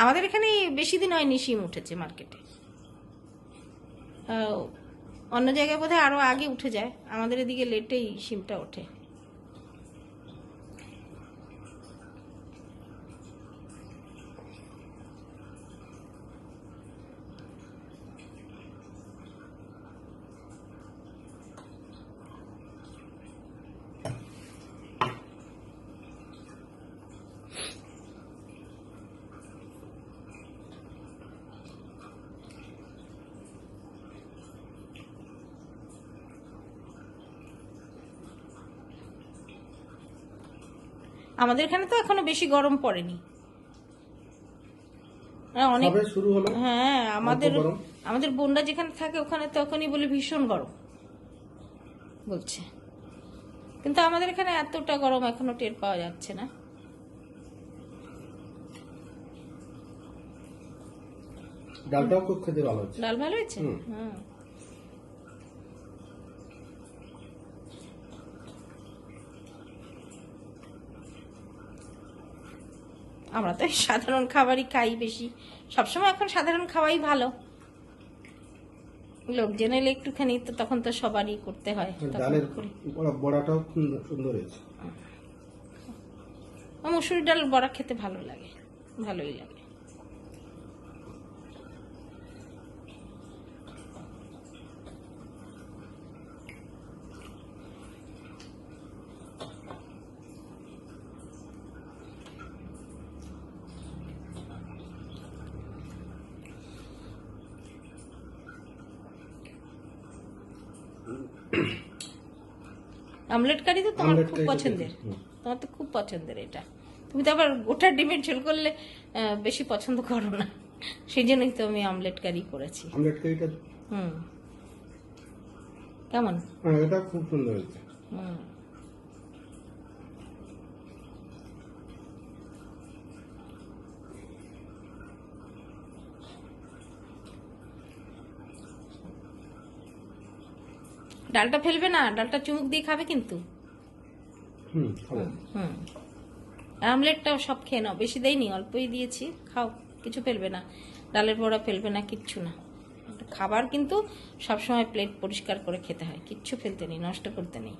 আমাদের এখানে বেশি দিন হয়নি শিম উঠেছে মার্কেটে, অন্য জায়গায় বোধহয় আরো আগে উঠে যায়, আমাদের এদিকে লেটেই শিমটা ওঠে। আমাদের এখানে তো এখনো বেশি গরম পড়েনি, অনেক শুরু হলো। হ্যাঁ, আমাদের বোনরা যেখানে থাকে ওখানে তখনই বলে ভীষণ গরম বলছে, কিন্তু আমাদের এখানে এতটা গরম এখনো টের পাওয়া যাচ্ছে না। ডালটাও খুব খেতে ভালো হচ্ছে। ডাল ভালো হয়েছে। হুম, আমরা তো সাধারণ খাবারই খাই বেশি, সবসময় এখন সাধারণ খাওয়াই ভালো, লোকজন এলে একটুখানি তো তখন তো সবারই করতে হয়। ডালের বড়াটাও খুব সুন্দর হয়েছে। মসুর ডাল বড়া খেতে ভালো লাগে, ভালোই লাগে। আমলেট কারি তো তোমার খুব পছন্দের, তোমার তো খুব পছন্দের এটা। তুমি তো আবার গোটা ডিমের ঝোল করলে বেশি পছন্দ করো না, সেই জন্যই তো আমি আমলেট কারি করেছি। আমলেট কারিটা কেমন? এটা খুব সুন্দর হয়েছে। ডালটা ফেলবে না, ডালটা চুমুক দিয়ে খাবে কিন্তু। আমলেটটাও সব খেয়ে নাও, বেশি দেয়নি, অল্পই দিয়েছি, খাও, কিছু ফেলবে না, ডালের বড়া ফেলবে না, কিচ্ছু না। খাবার কিন্তু সবসময় প্লেট পরিষ্কার করে খেতে হয়, কিচ্ছু ফেলতে নেই, নষ্ট করতে নেই।